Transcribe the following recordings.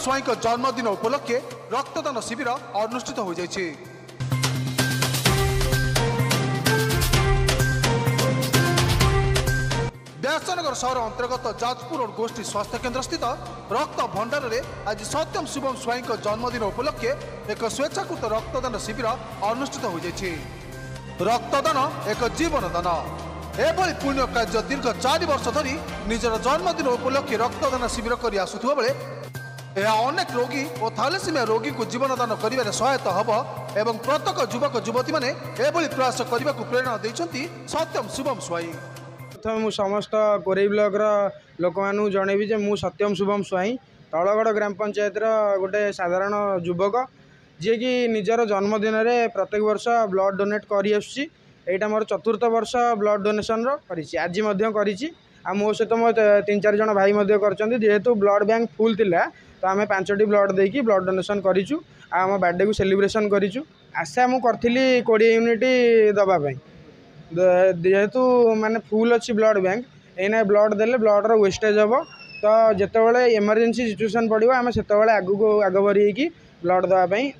स्वाई जन्मदिन उपलक्षे रक्तदान शिविर अनुष्ठित हो जाइए। व्यासनगर सहर अंतर्गत जाजपुर रोड गोष्ठी स्वास्थ्य केन्द्र स्थित रक्त भंडार में आज सत्यम शुभम स्वाई जन्मदिन उपलक्षे एक स्वेच्छाकृत रक्तदान शिविर अनुष्ठित हो जाइए। रक्तदान एक जीवन दान। एभली पुण्य कार्य दीर्घ 4 वर्ष धरी निजर जन्मदिन उपलक्षे रक्तदान शिविर कर आसुवा बेले यह अनेक रोगी और थैलेसीमिया रोगी को जीवन दान कर सहायता हम एवं प्रत्येक युवक युवती मैंने एभली प्रयास करने को प्रेरणा देते सत्यम शुभम स्वाई। प्रथम मु समस्त कोरेई ब्लॉक लोक मानू जनइबी जे मु सत्यम शुभम स्वाई तलगढ़ ग्राम पंचायत गोटे साधारण युवक जी कि निजर जन्मदिन में प्रत्येक वर्ष ब्लड डोनेट करी आसुची। एटा मोर 4th वर्ष ब्लड डोनेशन करिछि। आज करिछि आ मो सहित मो 3-4 जन भाई करछन्ती। जेहेतु ब्लड बैंक फुल थिला तो आम 5टी ब्लड देकी ब्लड डोनेशन करिछु। आम बर्थडे को सेलिब्रेशन करिछु। आशा मु करथिली 20 यूनिट दबाई जेहेतु माने फुल अच्छी ब्लड बैंक एना ब्लड देले ब्लड रो वेस्टेज हम तो जितेबाला इमरजेंसी सिचुएसन पड़ो आम से आग भरी ब्लड देवाई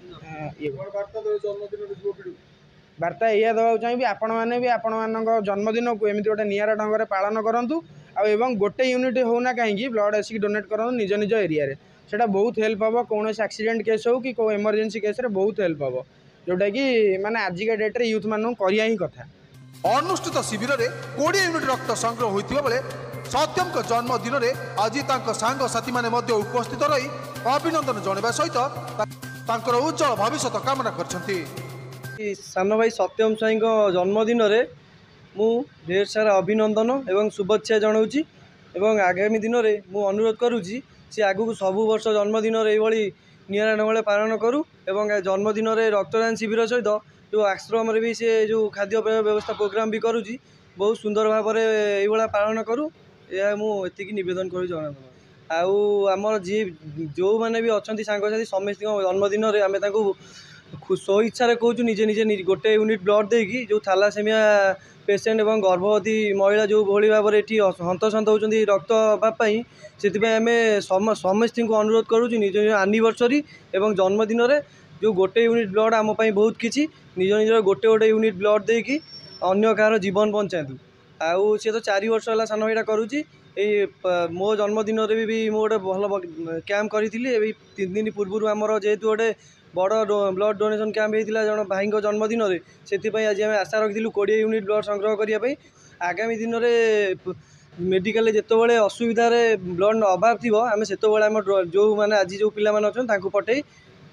वार्ता या देवा चाहिए। आपण मैंने भी आपण मान जन्मदिन को एमती गोटे निरा ढंग से पालन करूँ और गोटे यूनिट होना कहीं ब्लड आसिक डोनेट करूँ निज निज एरिया से बहुत हेल्प हम। कौन एक्सीडेंट केस हो कि इमरजेंसी केस बहुत हेल्प हम जोटा कि माने आजिका डेट्रे यूथ मानू करिया ही कथा। अनुष्ठित शिविर में 20 यूनिट रक्त संग्रह होता बेले सत्यम जन्मदिन में आज सांग साथी मैंने उपस्थित रही अभिनंदन जनवा सहित उज्जवल भविष्य कामना करछंती। सान भाई सत्यम स्वाई जन्मदिन में मु ढेर सारा अभिनंदन एवं शुभेच्छा जनाऊँगी एवं आगामी दिन में मु अनुरोध करुँची सी आगु सबु वर्ष जन्मदिन ये निरा ढंग पालन करूँ एवं जन्मदिन में रक्तदान शिविर सहित जो आश्रम भी सी जो खाद्य व्यवस्था प्रोग्राम भी करुँची बहुत सुंदर भाव में ये पालन करूँ यह मुझे नवेदन कर जना आमर जी जो मैंने भी अच्छा सांगसाथी समस्त जन्मदिन में आम स्व इच्छा कहूँ निजे निजे गोटे यूनिट ब्लड देकी जो थैलासेमिया पेसेंट एवं गर्भवती महिला जो भली भाव में ये हंतसंत होती रक्त पाई से आम समस्त को अनुरोध करूँ निज निज एनिवर्सरी एवं जन्मदिन में जो गोटे यूनिट ब्लड आम बहुत किसी निज निज गोटे गोटे यूनिट ब्लड देकी अन्य कहार जीवन बचातु आउ सी तो 4 वर्ष है सान भाईटा करुँची मो जन्मदिन में भी मुझे भल कैंप करी 3 दिन पूर्व आमर जेहेतु गोटे बड़ ब्लड डोनेशन कैंप होता जन भाई जन्मदिन में से आज आम आशा रखी 20 यूनिट ब्लड संग्रह करने आगामी दिन में मेडिकल जिते असुविधा ब्लड अभाव थी आम से आम जो मैंने आज जो पिला अच्छा पठे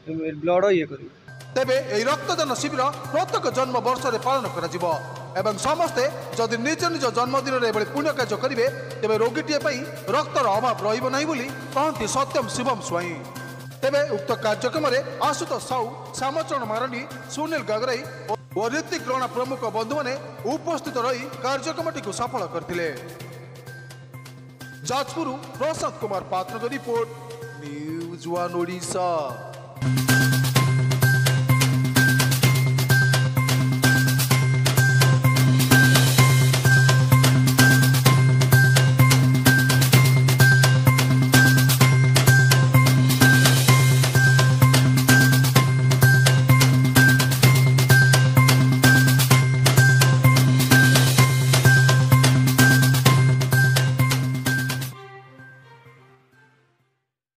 ब्लड ये कर तेबे एई रक्तदान शिविर प्रत्येक जन्म वर्ष में पालन करा एवं समस्ते जदि निज निज जन्मदिन में एभली पुण्य कार्य करेंगे तेबे रोगीटीए रक्तर अभाव रहिबो नाही बोली कहती सत्यम शिवम स्वाई। तेबे उक्त कार्यक्रम में आशुतोष साहू श्यामचरण मारंडी सुनील गागराई और ऋतिक राणा प्रमुख बंधु मैंने उपस्थित रही कार्यक्रम को सफल करथिले। जाजपुर प्रशांत कुमार पात्र रिपोर्ट न्यूज 1 ओडिशा।